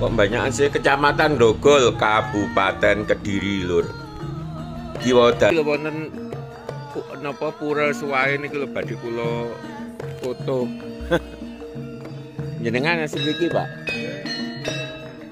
Pembanyakan sih Kecamatan Grogol, Kabupaten Kediri, Lur. Kiwa dalu wonten napa Pura Suwahe niki lho badhe kula foto. Jenengan asli mriki, Pak?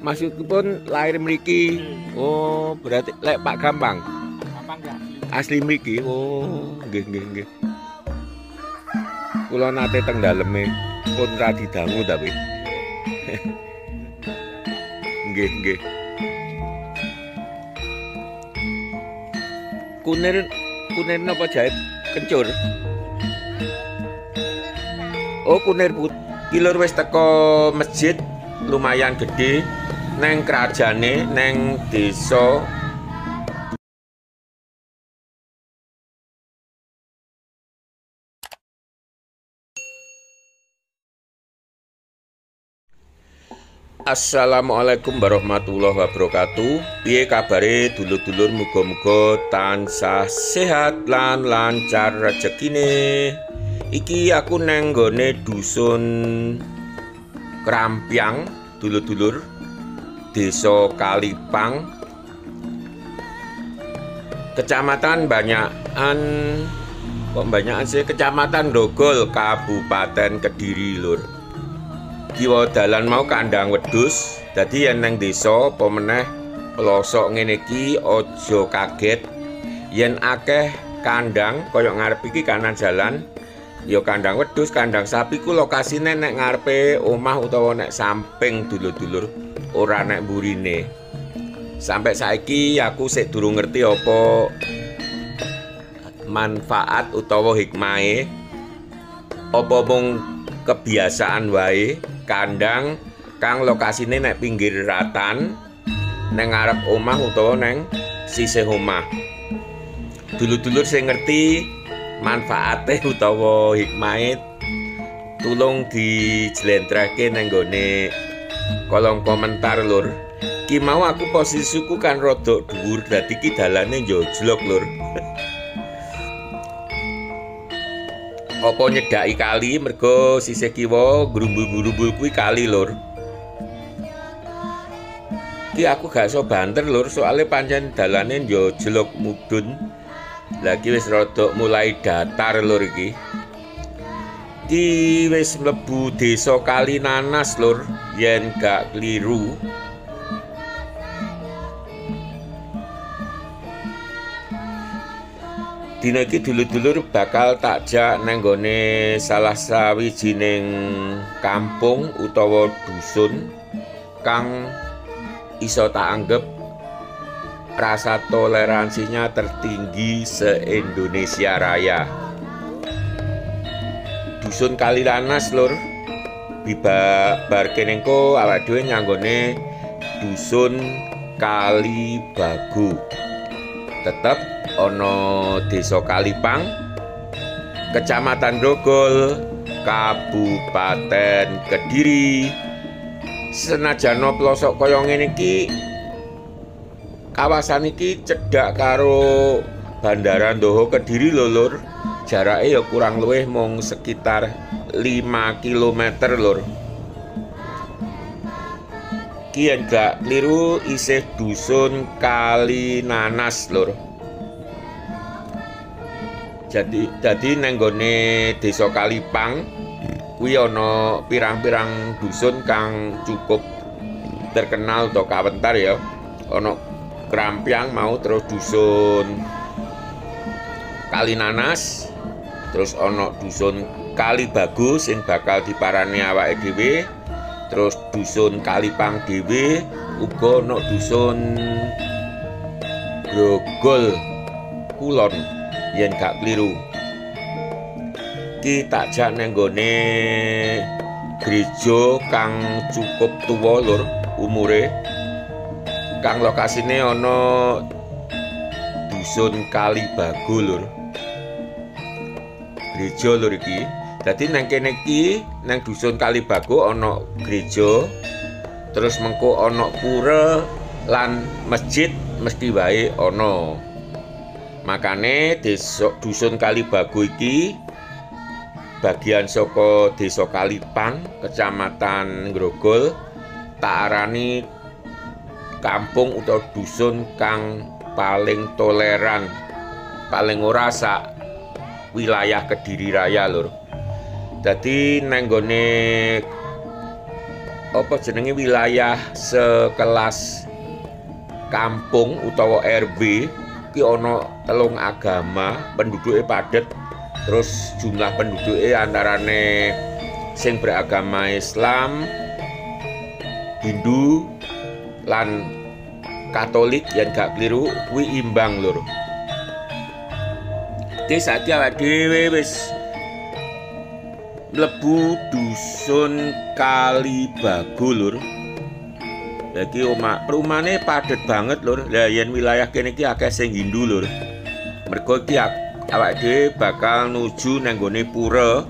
Maksudipun lahir mriki. Oh, berarti lek Pak Gampang. Gampang ya. Asli mriki. Oh, nggih. Kula nate teng daleme pun ra didangu tapi. Nggih. Kunir napa jahit kencur? Oh, kunir putih. Lur wis teko masjid lumayan gede neng kerajane neng desa. Assalamualaikum warahmatullahi wabarakatuh. Piye kabare dulur-dulur, muga-muga tansah sehat lan lancar rezekine. Iki aku neng nggone dusun Krampiang, dulur-dulur, Desa Kalipang, Kecamatan Banyakan sih Kecamatan Grogol, Kabupaten Kediri, Lur. Kiwa dalan mau kandang wedhus, dadi yen nang desa apa meneh pelosok ngene iki aja kaget yen akeh kandang kaya ngarep iki kanan jalan ya kandang wedhus, kandang sapi ku lokasine nek ngarepe omah utawa nek samping dulur-dulur, ora nek mburine. Sampai saiki aku sik durung ngerti apa manfaat utawa hikmahe, apa mung kebiasaan wae kandang kang lokasine nek pinggir ratan neng ngarep omah utawa neng sisih omah. Dulur-dulur sing ngerti manfaate utawa hikmahe tulung dijlentrehke nang gone kolom komentar, Lur. Ki mau aku posisiku kan rodok dhuwur dadi ki dalane njojlok, Lur. Apa nyedaki kali mergo sisih kiwa grumbul-grumbul kuwi kali, Lur. Ki aku gak iso banter, Lur, soalnya pancen dalane njojlok mudhun. Lagi wis rodok mulai datar, Lur, iki. Ki wis mlebu desa Kalinanas, Lur, yen gak kliru. Dina iki dulur-dulur bakal takjak nang nggone salah sawijining kampung utawa dusun kang iso tak anggap rasa toleransinya tertinggi se-Indonesia Raya. Dusun Kalinanas, Lur. Bar kene engko awake dhewe nyanggone dusun Kalibagu. Tetep ana Desa Kalipang, Kecamatan Grogol, Kabupaten Kediri. Senajan pelosok kaya ngene iki, kawasan iki cedhak karo Bandara Ndoho Kediri lho, Lur. Jarake ya kurang luwih mung sekitar 5 km, Lur. Ki yen gak kliru isih dusun Kalinanas, Lur. Jadi nang nggone Desa Kalipang kuwi ana pirang-pirang dusun kang cukup terkenal atau kawentar ya. Ana Krampiang mau, terus dusun Kalinanas, terus ana dusun Kalibagu sing bakal diparani awake dhewe, terus dusun Kalipang dhewe, uga ana dusun Grogol Kulon yen gak kliru. Ki takjak nang nggone gereja kang cukup tuwa, Lur, umure, kang lokasine ana dusun Kalibagu, Lur. Gereja, Lur, iki. Dadi nang kene iki nang dusun Kalibagu ana gereja, terus mengko ana pura lan masjid mesti wae ana. Makane dusun Kalibagu iki bagian saka Desa Kalipang, Kecamatan Grogol, tak arani kampung utawa dusun kang paling toleran, paling ora sak wilayah Kediri Raya lur. Dadi nang nggone apa jenenge wilayah sekelas kampung utawa RW ki ana 3 agama, penduduke padet, terus jumlah penduduke antarane sing beragama Islam, Hindu lan Katolik yang gak keliru kuwi imbang lur. Desa awake dhewe wis mlebu dusun Kalibago lur. Lagi perumahane padet banget lur. Lah yen wilayah kene iki akeh sing Hindu lur. Mergo iki awake dhewe bakal nuju nang gone pura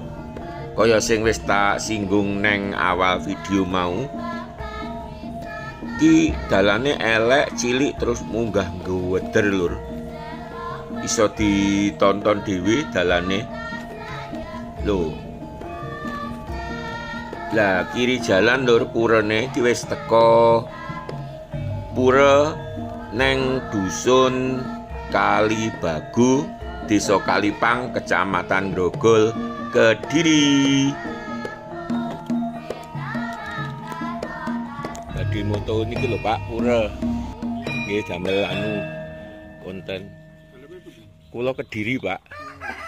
kaya sing wis tak singgung nang awal video mau. Iki dalane elek, cilik, terus munggah ngweder lur. Iso ditonton dhewe dalane. Lho. Lah kiri jalan lur purane iki wis teko pura neng dusun Kalibago, Desa Kalipang, Kecamatan Grogol, Kediri. Badhe moto niki lho Pak pura. Nggih damel anu konten. Kula Kediri Pak.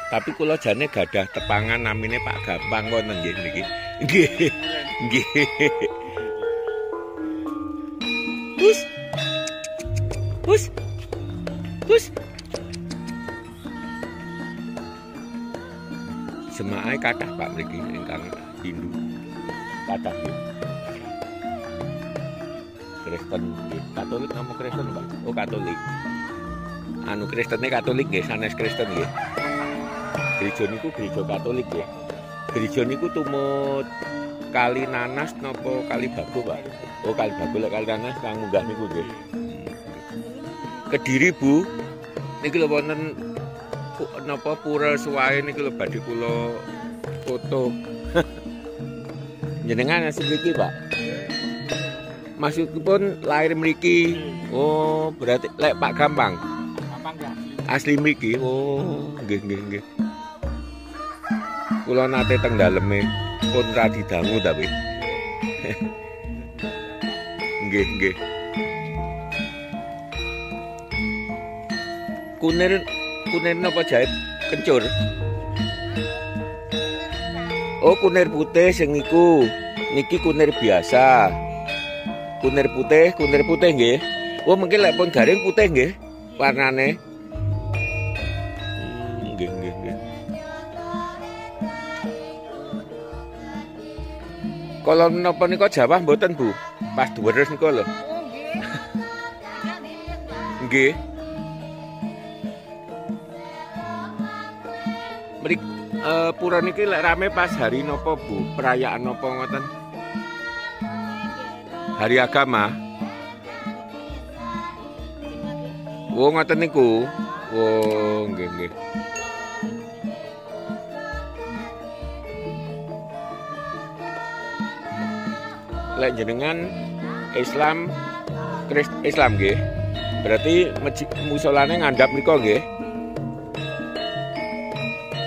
Tapi kula jane gadah tepangan namine Pak Gampang wonten nggih niki. Nggih. Nggih. Pus. Pus. Pus. Jemaah kathah Pak mriki ingkang Hindu. Kathah nggih. Kristen, Katolik nama Kristen Pak. Oh Katolik. Anu Kristene Katolik nggih, sanes Kristen nggih. Gereja niku gereja Katolik nggih. Gereja niku tumut Kali Nanas napa Kalibago Pak? Oh Kalibago lek Kali Nanas kang munggah niku nggih. Kediri Bu. Niki lho wonten napa pura suwahe niki lho badhe kula foto. Jenengan asli mriki Pak? Maksudipun lahir mriki. Oh, berarti lek Pak Gampang. Gampang ya. Asli mriki. Oh, nggih nggih nggih. Kula nate teng daleme pun ra didangu tapi. Nggih nggih. Kunir napa jahe kencur? Oh, kunir putih sing niku. Niki kunir biasa. Kunir putih nggih. Oh, mungkin lek pun garing putih nggih warnane. Nggih nggih nggih. Kalau napa nika Jawa mboten Bu? Pas duweres nika lho. Nggih. Mriki pura niki lek rame pas hari napa Bu? Perayaan napa ngoten? Hari agama. Oh ngoten niku. Oh nggih nggih. Lek jenengan Islam Islam nggih. Berarti musolane ngandhap mriku nggih.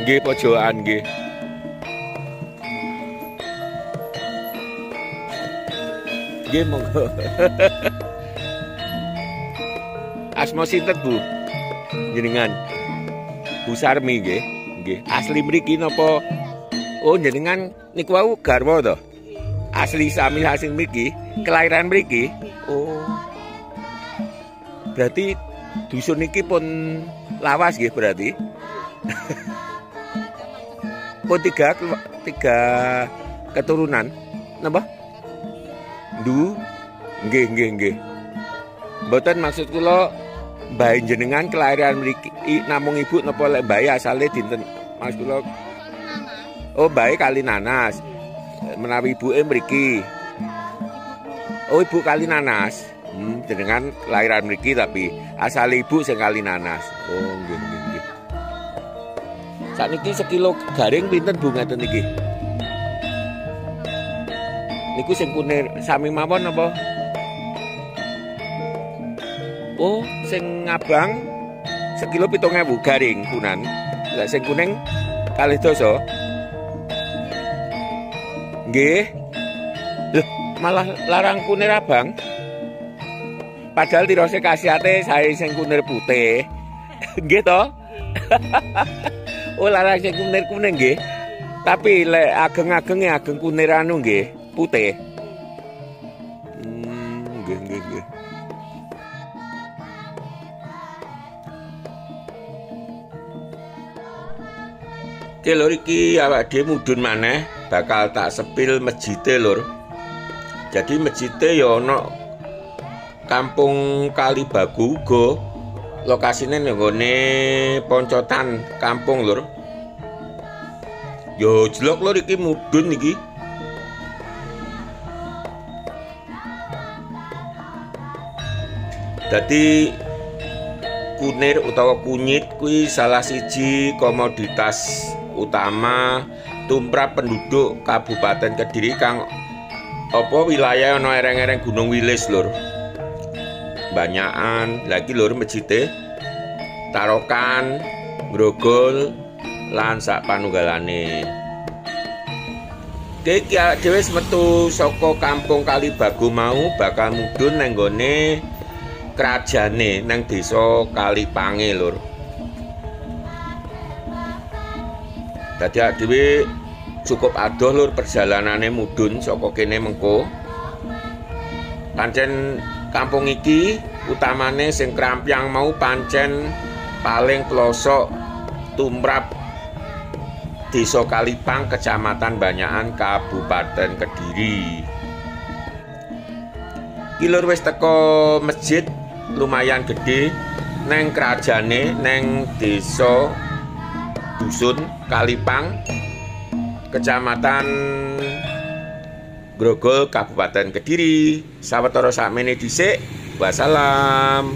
Nggih pojokan nggih. Nggih monggo. Asma sinten Bu? Jenengan Bu Sarmi nggih. Nggih. Asli mriki napa? Oh jenengan niku wau garwa to? Asli sami asing mriki, kelahiran mriki. Oh. Berarti dusun niki pun lawas nggih berarti. Pun tiga keturunan. Napa? Nggih nggih nggih. Mboten maksud kula mbah jenengan kelahiran mriki namung ibu napa lek mbah asale dinten maksud kula. Oh mbah Kali Nanas. Menawi ibuke mriki. Oh ibu Kali Nanas. Jenengan kelahiran mriki tapi asal ibu sing Kali Nanas. Oh nggih nggih nggih. Sakniki sekilo garing pinten Bu ngaten niki? Niku sing kunir sami mawon apa? Oh, sing abang sekilo 7.000 garing kunan. Lah sing kuning 2.000. Nggih. Loh, malah larang kunir abang. Padahal tirose khasiate sae sing kunir putih. Nggih to? Oh, larang sing kunir kuning nggih. Tapi lek ageng-agenge ageng kunir anu nggih, putih. Nggih. Oke lur, iki awak dhewe mudhun maneh bakal tak sepil mejite lur. Jadi mejite ya ana Kampung Kalibagu uga lokasine nggone Poncotan kampung lur. Yo jelok lur iki mudhun iki. Dadi kunir utawa kunyit kuwi salah siji komoditas utama tumrap penduduk Kabupaten Kediri kang apa wilayah ana ereng-ereng Gunung Wilis lur. Banyakan lagi lur mejite Tarokan, Grogol lan sak panunggalane. Iki dhewe metu saka Kampung Kalibagu mau bakal mudhun nang nggone kerajane nang desa Kalipange lur. Dadi dhewe cukup adoh lur perjalanane mudhun saka kene mengko. Pancen kampung iki utamane sing Krampyang mau pancen paling pelosok tumrap Desa Kalipang, Kecamatan Banyakan, Kabupaten Kediri. Ki lur wis teko masjid lumayan gede neng kerajane neng desa Dusun Kalipang, Kecamatan Grogol, Kabupaten Kediri. Sawetara sakmene dhisik. Wassalam.